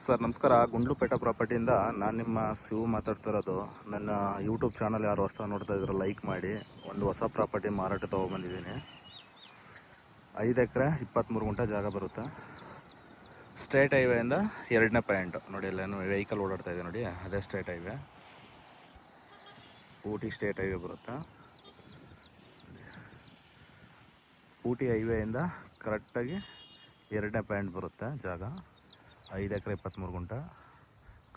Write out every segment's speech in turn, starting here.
Sir ನಮಸ್ಕಾರ. ಗುಂಡ್ಲುಪೇಟೆ ಪ್ರಾಪರ್ಟಿಯಿಂದ ನಾನು ನಿಮ್ಮ ಶಿವು ಮಾತಾಡ್ತಿರೋದು. ನನ್ನ ಯೂಟ್ಯೂಬ್ ಚಾನಲ್ ಯಾರು ಹೊಸ ನೋಡ್ತಾ ಇದ್ರೆ ಲೈಕ್ ಮಾಡಿ. ಒಂದು ಹೊಸ ಪ್ರಾಪರ್ಟಿ ಮಾರಾಟ ತೊಗೊಬಂದಿದ್ದೀನಿ. 5 ಎಕರೆ 23 ಗುಂಟೆ ಜಾಗ ಬರುತ್ತೆ. ಸ್ಟ್ರೇಟ್ ಹೈವೇಯಿಂದ 2ನೇ ಪಾಯಿಂಟು ನೋಡಿ, ಅಲ್ಲೇನು ವೆಹಿಕಲ್ ಓಡಾಡ್ತಾ ಇದೆ ನೋಡಿ, ಅದೇ straight highway. Ooty state highway ಬರುತ್ತೆ. ಊಟಿ ಹೈವೇಯಿಂದ ಕರೆಕ್ಟಾಗಿ 2ನೇ ಪಾಯಿಂಟ್ ಬರುತ್ತೆ ಜಾಗ. 5 ಎಕರೆ 23 ಗುಂಟೆ.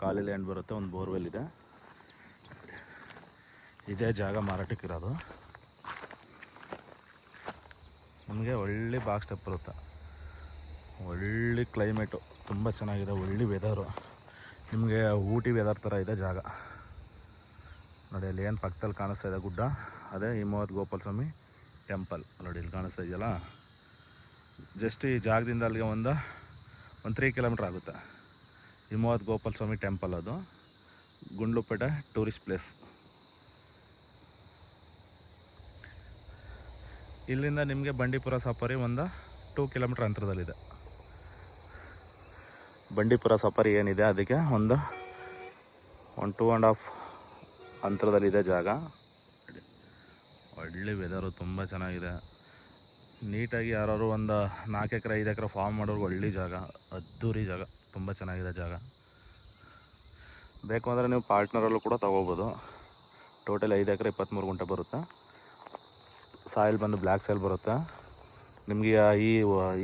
ಖಾಲಿ ಲ್ಯಾಂಡ್ ಬರುತ್ತೆ, ಒಂದು ಬೋರ್ವೆಲ್ ಇದೆ. ಇದೇ ಜಾಗ ಮಾರಾಟಕ್ಕಿರೋದು. ನಮಗೆ ಒಳ್ಳೆ ಬಾಕ್ಸ್ ಸ್ಟೆಪ್ ಬರುತ್ತೆ. ಒಳ್ಳೆ ಕ್ಲೈಮೇಟು, ತುಂಬ ಚೆನ್ನಾಗಿದೆ. ಒಳ್ಳೆ ವೆದರು, ನಿಮಗೆ ಊಟಿ ವೆದರ್ ಥರ ಇದೆ ಜಾಗ ನೋಡಿ. ಅಲ್ಲಿ ಏನು ಪಕ್ಕದಲ್ಲಿ ಕಾಣಿಸ್ತಾ ಇದೆ ಗುಡ್ಡ, ಅದೇ ಹಿಮವದ್ ಗೋಪಾಲ ಸ್ವಾಮಿ ಟೆಂಪಲ್ ನೋಡಿ. ಇಲ್ಲಿ ಕಾಣಿಸ್ತಾ ಇದೆಯಲ್ಲ, ಜಸ್ಟ್ ಈ ಜಾಗದಿಂದ ಅಲ್ಲಿಗೆ ಒಂದು 3 ಕಿಲೋಮೀಟ್ರ್ ಆಗುತ್ತೆ. ಹಿಮವದ್ ಗೋಪಾಲ ಸ್ವಾಮಿ ಟೆಂಪಲ್, ಅದು ಗುಂಡ್ಲುಪೇಟೆ ಟೂರಿಸ್ಟ್ ಪ್ಲೇಸ್. ಇಲ್ಲಿಂದ ನಿಮಗೆ ಬಂಡೀಪುರ ಸಫಾರಿ ಒಂದು 2 ಕಿಲೋಮೀಟ್ರ್ ಅಂತರದಲ್ಲಿದೆ. ಬಂಡೀಪುರ ಸಫಾರಿ ಏನಿದೆ ಅದಕ್ಕೆ ಒಂದು 2.5 ಅಂತರದಲ್ಲಿದೆ ಜಾಗ. ಒಳ್ಳೆ ವೆದರು, ತುಂಬ ಚೆನ್ನಾಗಿದೆ. ನೀಟಾಗಿ ಯಾರು ಒಂದು 4 ಎಕರೆ 5 ಎಕರೆ ಫಾರ್ಮ್ ಮಾಡೋರ್ಗೆ ಒಳ್ಳೆ ಜಾಗ, ಅದ್ದೂರಿ ಜಾಗ, ತುಂಬ ಚೆನ್ನಾಗಿದೆ ಜಾಗ. ಬೇಕು ಅಂದರೆ ನೀವು ಪಾರ್ಟ್ನರಲ್ಲೂ ಕೂಡ ತೊಗೋಬೋದು. ಟೋಟಲ್ 5 ಎಕರೆ 23 ಗುಂಟೆ ಬರುತ್ತೆ. ಸಾಯಿಲ್ ಬಂದು ಬ್ಲ್ಯಾಕ್ ಸಾಯಿಲ್ ಬರುತ್ತೆ. ನಿಮಗೆ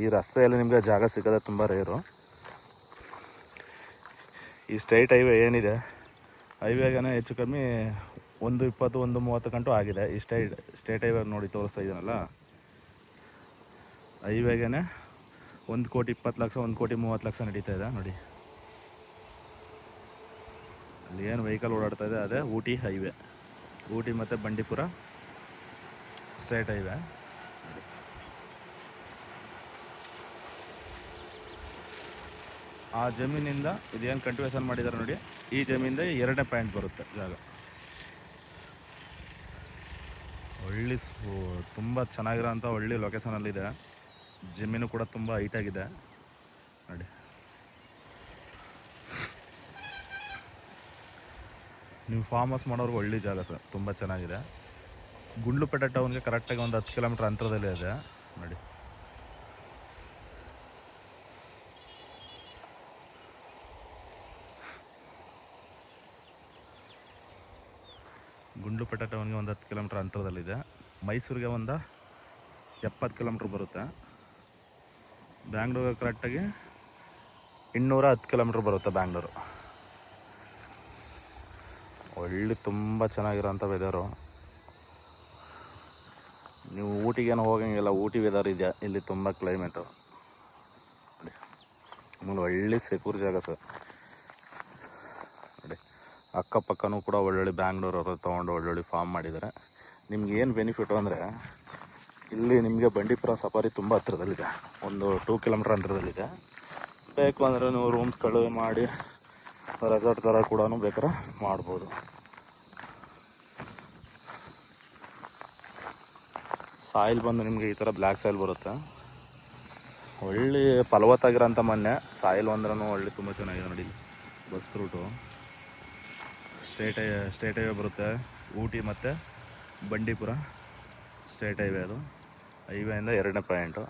ಈ ರಸ್ತೆಯಲ್ಲಿ ನಿಮಗೆ ಜಾಗ ಸಿಗೋದೇ ತುಂಬ ರೇರು. ಈ ಸ್ಟ್ರೈಟ್ ಹೈವೇ ಏನಿದೆ, ಹೈವೇಗೇ ಹೆಚ್ಚು ಕಮ್ಮಿ 1.20 1.30 ಗಂಟು ಆಗಿದೆ. ಈ ಸ್ಟೇಟ್ ಹೈವೇ ನೋಡಿ ತೋರಿಸ್ತಾ ಇದ್ದೀನಲ್ಲ, ಹೈವೇಗೇ 1,20,00,000 1,30,00,000 ನಡೀತಾ ಇದೆ ನೋಡಿ. ಅಲ್ಲಿ ಏನು ವೆಹಿಕಲ್ ಓಡಾಡ್ತಾ ಇದೆ ಅದೇ ಊಟಿ ಹೈವೇ. ಊಟಿ ಮತ್ತು ಬಂಡೀಪುರ ಸ್ಟ್ರೇಟ್ ಹೈವೇ. ಆ ಜಮೀನಿಂದ ಇದೇನು ಕಂಟಿವೇಶನ್ ಮಾಡಿದ್ದಾರೆ ನೋಡಿ, ಈ ಜಮೀನಿಂದ 2ನೇ ಪಾಯಿಂಟ್ ಬರುತ್ತೆ ಜಾಗ. ಒಳ್ಳೆ ತುಂಬ ಚೆನ್ನಾಗಿರೋಂಥ ಒಳ್ಳೆ ಲೊಕೇಶನಲ್ಲಿದೆ. ಜಮೀನು ಕೂಡ ತುಂಬ ಹೈಟಾಗಿದೆ ನೋಡಿ. ನೀವು ಫಾರ್ಮ್ ಹೌಸ್ ಮಾಡೋರ್ಗೆ ಒಳ್ಳೆ ಜಾಗ ಸರ್, ತುಂಬ ಚೆನ್ನಾಗಿದೆ. ಗುಂಡ್ಲುಪೇಟೆ ಟೌನ್ಗೆ ಕರೆಕ್ಟಾಗಿ ಒಂದು 10 ಕಿಲೋಮೀಟ್ರ್ ಅಂತರದಲ್ಲೇ ಇದೆ ನೋಡಿ. ಗುಂಡ್ಲುಪೇಟೆ ಟೌನ್ಗೆ ಒಂದು 10 ಕಿಲೋಮೀಟ್ರ್ ಅಂತರದಲ್ಲಿದೆ. ಮೈಸೂರಿಗೆ ಒಂದು 70 ಕಿಲೋಮೀಟ್ರ್ ಬರುತ್ತೆ. ಬ್ಯಾಂಗ್ಳೂರಿಗೆ ಕರೆಕ್ಟಾಗಿ 210 ಕಿಲೋಮೀಟ್ರ್ ಬರುತ್ತೆ ಬ್ಯಾಂಗ್ಳೂರು. ಒಳ್ಳೆ ತುಂಬ ಚೆನ್ನಾಗಿರೋಂಥ ವೆದರು. ನೀವು ಊಟಿಗೇನು ಹೋಗಂಗಿಲ್ಲ, ಊಟಿ ವೆದರ್ ಇದೆ ಇಲ್ಲಿ. ತುಂಬ ಕ್ಲೈಮೇಟು ಆಮೇಲೆ ಒಳ್ಳೆ ಸೆಕ್ಯೂರ್ ಜಾಗ ಸರ್ ನೋಡಿ. ಅಕ್ಕಪಕ್ಕನೂ ಕೂಡ ಒಳ್ಳೊಳ್ಳೆ ಬ್ಯಾಂಗ್ಳೂರವರು ತೊಗೊಂಡು ಒಳ್ಳೊಳ್ಳೆ ಫಾರ್ಮ್ ಮಾಡಿದ್ದಾರೆ. ನಿಮ್ಗೆ ಏನು ಬೆನಿಫಿಟು ಅಂದರೆ, ಇಲ್ಲಿ ನಿಮಗೆ ಬಂಡೀಪುರ ಸಫಾರಿ ತುಂಬ ಹತ್ತಿರದಲ್ಲಿದೆ, ಒಂದು 2 ಕಿಲೋಮೀಟ್ರ್ ಅಂತರದಲ್ಲಿದೆ. ಬೇಕು ಅಂದರೆ ನೀವು ರೂಮ್ಸ್ಗಳು ಮಾಡಿ ರೆಸಾರ್ಟ್ ಥರ ಕೂಡ ಬೇಕಾದ್ರೆ ಮಾಡ್ಬೋದು. ಸಾಯಿಲ್ ಬಂದು ನಿಮಗೆ ಈ ಥರ ಬ್ಲ್ಯಾಕ್ ಸಾಯಿಲ್ ಬರುತ್ತೆ. ಒಳ್ಳೆ ಫಲವತ್ತಾಗಿರೋಂಥ ಮಣ್ಣೆ. ಸಾಯಿಲ್ ಅಂದ್ರೂ ಒಳ್ಳೆ ತುಂಬ ಚೆನ್ನಾಗಿದೆ ನೋಡಿ. ಬಸ್ ರೂಟು ಸ್ಟೇಟ್ ಹೈವೇ ಬರುತ್ತೆ. ಊಟಿ ಮತ್ತು ಬಂಡೀಪುರ ಸ್ಟೇಟ್ ಹೈವೇ, ಅದು ಹೈವೇಯಿಂದ 2ನೇ ಪಾಯಿಂಟು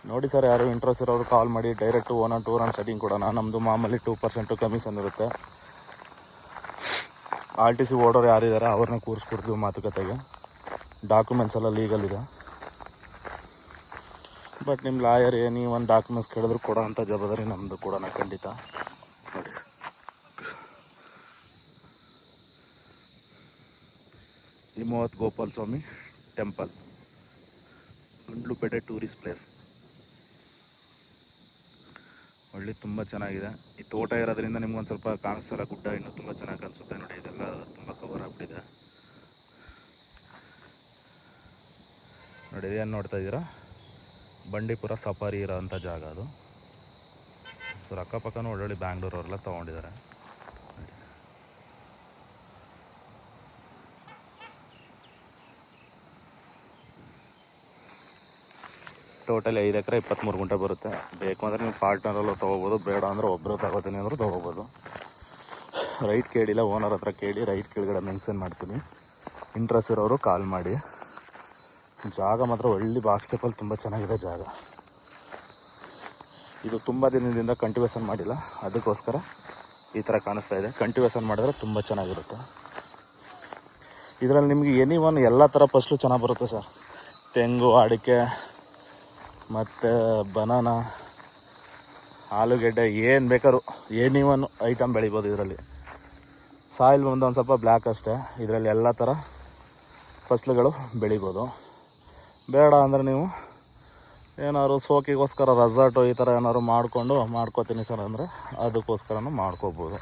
ನೋಡಿ. ಸರ್ ಯಾರು ಇಂಟ್ರೆಸ್ಟ್ ಇರೋರು ಕಾಲ್ ಮಾಡಿ, direct own tour and setting ಕೊಡೋಣ. ನಮ್ಮದು ಮಾಮೂಲಿ 2% ಕಮಿಷನ್ ಇರುತ್ತೆ. RTC ಓಡೋರು ಯಾರಿದ್ದಾರೆ ಅವ್ರನ್ನ ಕೂರಿಸ್ಕೊಡ್ತೀವಿ ಮಾತುಕತೆಗೆ. ಡಾಕ್ಯುಮೆಂಟ್ಸ್ ಎಲ್ಲ ಲೀಗಲ್ ಇದೆ. ಬಟ್ ನಿಮ್ಮ ಲಾಯರ್ ನೀವು ಒಂದು ಡಾಕ್ಯುಮೆಂಟ್ಸ್ ಕೇಳಿದ್ರು ಕೊಡೋ ಅಂಥ ಜವಾಬ್ದಾರಿ ನಮ್ಮದು ಕೂಡ ಖಂಡಿತ ನೋಡಿ. ಹಿಮವದ್ ಗೋಪಾಲ ಸ್ವಾಮಿ ಟೆಂಪಲ್, ಗುಂಡ್ಲುಪೇಟೆ ಟೂರಿಸ್ಟ್ ಪ್ಲೇಸ್. ಒಳ್ಳೆ ತುಂಬ ಚೆನ್ನಾಗಿದೆ. ಈ ತೋಟ ಇರೋದ್ರಿಂದ ನಿಮ್ಗೊಂದು ಸ್ವಲ್ಪ ಕಾಣಿಸ್ತಾರ ಗುಡ್ಡ, ಇನ್ನೂ ತುಂಬ ಚೆನ್ನಾಗಿ ಕಾಣಿಸುತ್ತೆ ನೋಡಿ. ಇದೆಲ್ಲ ತುಂಬ ಕವರ್ ಆಗ್ಬಿಟ್ಟಿದೆ ನೋಡಿ. ಏನು ನೋಡ್ತಾ ಇದ್ದೀರಾ, ಬಂಡೀಪುರ ಸಫಾರಿ ಇರೋ ಅಂಥ ಜಾಗ ಅದು. ಸರ್ ಅಕ್ಕಪಕ್ಕನೂ ಒಳ್ಳೊಳ್ಳೆ ಬ್ಯಾಂಗ್ಳೂರವರೆಲ್ಲ ತೊಗೊಂಡಿದ್ದಾರೆ. ಟೋಟಲಿ 5 ಎಕರೆ 23 ಗುಂಟೆ ಬರುತ್ತೆ. ಬೇಕು ಅಂದರೆ ನೀವು ಪಾರ್ಟ್ನರಲ್ಲೂ ತೊಗೋಬೋದು, ಬೇಡ ಅಂದರೆ ಒಬ್ಬರು ತಗೋತೀನಿ ಅಂದರೂ ತೊಗೋಬೋದು. ರೈಟ್ ಕೇಳಿಲ್ಲ, ಓನರ್ ಹತ್ರ ಕೇಳಿ ರೈಟ್ ಕೆಳಗಡೆ ಮೆನ್ಷನ್ ಮಾಡ್ತೀನಿ. ಇಂಟ್ರೆಸ್ಟ್ ಇರೋರು ಕಾಲ್ ಮಾಡಿ. ಜಾಗ ಮಾತ್ರ ಒಳ್ಳೆ ಬಾಕ್ಸ್ ಸ್ಟೆಪ್ಪಲ್ಲಿ ತುಂಬ ಚೆನ್ನಾಗಿದೆ ಜಾಗ. ಇದು ತುಂಬ ದಿನದಿಂದ ಕಂಟಿವೇಷನ್ ಮಾಡಿಲ್ಲ, ಅದಕ್ಕೋಸ್ಕರ ಈ ಥರ ಕಾಣಿಸ್ತಾ ಇದೆ. ಕಂಟಿವೇಷನ್ ಮಾಡಿದ್ರೆ ತುಂಬ ಚೆನ್ನಾಗಿರುತ್ತೆ. ಇದರಲ್ಲಿ ನಿಮಗೆ ಎನಿ ಎಲ್ಲ ಥರ ಫಸಲು ಚೆನ್ನಾಗಿ ಬರುತ್ತೆ ಸರ್. ತೆಂಗು, ಅಡಿಕೆ ಮತ್ತು ಬನಾನ, ಆಲೂಗೆಡ್ಡೆ, ಏನು ಬೇಕಾದ್ರೂ ಎನಿ ಐಟಮ್ ಬೆಳಿಬೋದು ಇದರಲ್ಲಿ. ಸಾಯಿಲ್ ಒಂದು ಸ್ವಲ್ಪ ಬ್ಲ್ಯಾಕ್ ಅಷ್ಟೇ. ಇದರಲ್ಲಿ ಎಲ್ಲ ಥರ ಫಸಲುಗಳು ಬೆಳಿಬೋದು. ಬೇಡ ಅಂದರೆ ನೀವು ಏನಾದ್ರು ಸೋಕಿಗೋಸ್ಕರ ರೆಸಾರ್ಟು ಈ ಥರ ಏನಾದ್ರು ಮಾಡ್ಕೋತೀನಿ ಸರ್ ಅಂದರೆ ಅದಕ್ಕೋಸ್ಕರನೂ ಮಾಡ್ಕೋಬೋದು.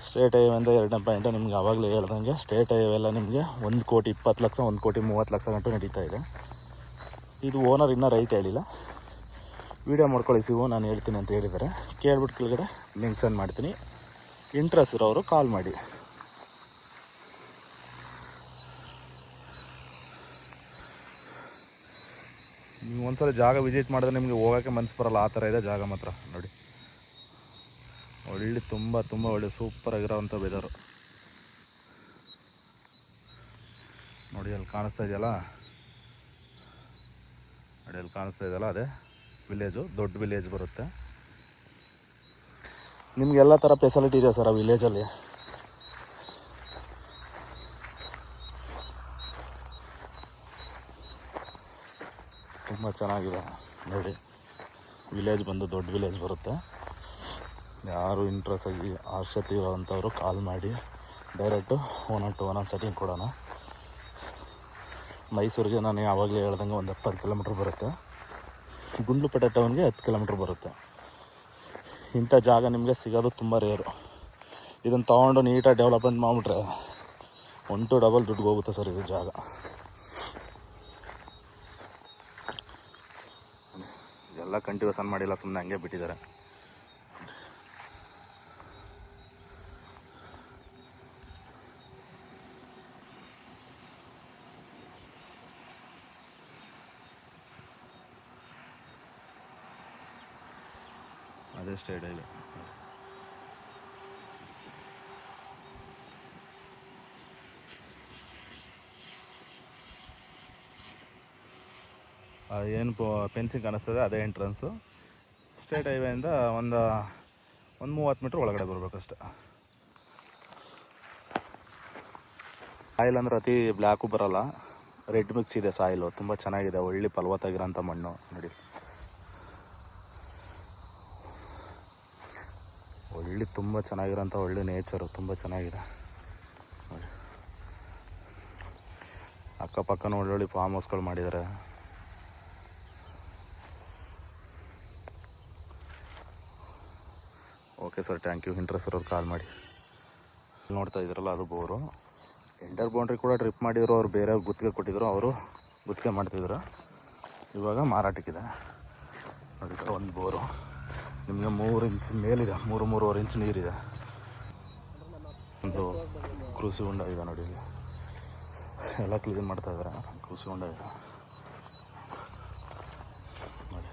ಸ್ಟೇಟ್ ಹೈವೇಂದ 2ನೇ ಪಾಯಿಂಟು ನಿಮ್ಗೆ ಆವಾಗಲೇ ಹೇಳ್ದಂಗೆ, ಸ್ಟೇಟ್ ಹೈವೇ ಎಲ್ಲ ನಿಮಗೆ 1,20,00,000 1,30,00,000 ಗಂಟು ನಡೀತಾ ಇದೆ. ಇದು ಓನರ್ ಇನ್ನೂ ರೈಟ್ ಹೇಳಿಲ್ಲ. ವೀಡಿಯೋ ಮಾಡ್ಕೊಳ್ಳಿ ಸಿವು, ನಾನು ಹೇಳ್ತೀನಿ ಅಂತ ಹೇಳಿದ್ದಾರೆ. ಕೇಳ್ಬಿಟ್ಟು ಕೆಳಗಡೆ ಮೆನ್ಷನ್ ಮಾಡ್ತೀನಿ. ಇಂಟ್ರೆಸ್ಟ್ ಇರೋರು ಕಾಲ್ ಮಾಡಿ. ನೀವು ಒಂದ್ಸಲ ಜಾಗ ವಿಸಿಟ್ ಮಾಡಿದ್ರೆ ನಿಮಗೆ ಹೋಗೋಕ್ಕೆ ಮನಸ್ಸು ಬರೋಲ್ಲ, ಆ ಥರ ಇದೆ ಜಾಗ ಮಾತ್ರ. ನೋಡಿ, ಒಳ್ಳೆ ತುಂಬ ಒಳ್ಳೆ ಸೂಪರಾಗಿರೋವಂಥ ವೆದರು. ನೋಡಿ ಅಲ್ಲಿ ಕಾಣಿಸ್ತಾ ಇದೆಯಲ್ಲ, ಅದೇ ವಿಲೇಜು, ದೊಡ್ಡ ವಿಲೇಜ್ ಬರುತ್ತೆ. ನಿಮಗೆಲ್ಲ ಥರ ಫೆಸಿಲಿಟಿ ಇದೆ ಸರ್ ಆ ವಿಲೇಜಲ್ಲಿ. ತುಂಬ ಚೆನ್ನಾಗಿದೆ ನೋಡಿ. ವಿಲೇಜ್ ಬಂದು ದೊಡ್ಡ ವಿಲೇಜ್ ಬರುತ್ತೆ. ಯಾರು ಇಂಟ್ರೆಸ್ಟ್ ಆಗಿ ಆಸಕ್ತಿ ಇರೋವಂಥವ್ರು ಕಾಲ್ ಮಾಡಿ ಡೈರೆಕ್ಟು ಓನರ್ ಸೆಟ್ಟಿಂಗ್ ಕೊಡೋಣ. ಮೈಸೂರಿಗೆ ನಾನು ಯಾವಾಗಲೇ ಹೇಳ್ದಂಗೆ ಒಂದು 70 ಕಿಲೋಮೀಟ್ರ್ ಬರುತ್ತೆ. ಗುಂಡ್ಲುಪೇಟೆ ಟೌನ್ಗೆ 10 ಕಿಲೋಮೀಟ್ರ್ ಬರುತ್ತೆ. ಇಂಥ ಜಾಗ ನಿಮಗೆ ಸಿಗೋದು ತುಂಬ ರೇರು. ಇದನ್ನು ತೊಗೊಂಡು ನೀಟಾಗಿ ಡೆವಲಪ್ಮೆಂಟ್ ಮಾಡಿಬಿಟ್ರೆ 1 to 2 ದುಡ್ಡು ಹೋಗುತ್ತೆ ಸರ್ ಇದು ಜಾಗ. ಎಲ್ಲ ಕಂಟಿವೇಷನ್ ಮಾಡಿಲ್ಲ, ಸುಮ್ಮನೆ ಹಂಗೆ ಬಿಟ್ಟಿದ್ದಾರೆ. ಅದೇ ಸ್ಟೇಟ್ ಇದೆ. ಏನು ಫೆನ್ಸಿಂಗ್ ಕಾಣಿಸ್ತದೆ ಅದೇ ಎಂಟ್ರೆನ್ಸು. ಸ್ಟೇಟ್ ಹೈವೇಯಿಂದ ಒಂದು 30 ಮೀಟ್ರ್ ಒಳಗಡೆ ಬರಬೇಕಷ್ಟೆ. ಸಾಯಿಲ್ ಅಂದರೆ ಅತಿ ಬ್ಲ್ಯಾಕು ಬರೋಲ್ಲ, ರೆಡ್ ಮಿಕ್ಸ್ ಇದೆ ಸಾಯಿಲು. ತುಂಬ ಚೆನ್ನಾಗಿದೆ, ಒಳ್ಳೆ ಫಲವತ್ತಾಗಿರೋಂಥ ಮಣ್ಣು. ನೋಡಿ, ಒಳ್ಳೆ ತುಂಬ ಚೆನ್ನಾಗಿರೋಂಥ ಒಳ್ಳೆ ನೇಚರು, ತುಂಬ ಚೆನ್ನಾಗಿದೆ ನೋಡಿ. ಅಕ್ಕಪಕ್ಕನ ಒಳ್ಳೊಳ್ಳೆ ಫಾರ್ಮ್ ಹೌಸ್ಗಳು ಮಾಡಿದ್ದಾರೆ. Okay sir, thank you. Interest ಇರೋರು ಕಾಲ್ ಮಾಡಿ. ನೋಡ್ತಾ ಇದ್ದೀರಲ್ಲ, ಅದು ಬೋರು. ಎಂಟರ್ ಬೌಂಡ್ರಿ ಕೂಡ ಡ್ರಿಪ್ ಮಾಡಿದ್ರು, ಅವ್ರು ಬೇರೆ ಗುತ್ತಿಗೆ ಕೊಟ್ಟಿದ್ರು, ಅವರು ಗುತ್ತಿಗೆ ಮಾಡ್ತಿದ್ರು. ಇವಾಗ ಮಾರಾಟಕ್ಕಿದೆ ನೋಡಿ ಸರ್. ಒಂದು ಬೋರು ನಿಮಗೆ 3 ಇಂಚ್ ಮೇಲಿದೆ, 3-3.5 ಇಂಚ್ ನೀರಿದೆ. ಒಂದು ಕೃಷಿ ಹೊಂಡ ಇದೆ ನೋಡಿ, ಎಲ್ಲ ಕ್ಲೀನ್ ಮಾಡ್ತಾ ಇದ್ದಾರೆ. ಕೃಷಿ ಹೊಂಡ ಇದೆ ನೋಡಿ,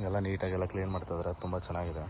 ಎಲ್ಲ ನೀಟಾಗೆಲ್ಲ ಕ್ಲೀನ್ ಮಾಡ್ತಾ ಇದ್ದಾರೆ. ತುಂಬ ಚೆನ್ನಾಗಿದೆ.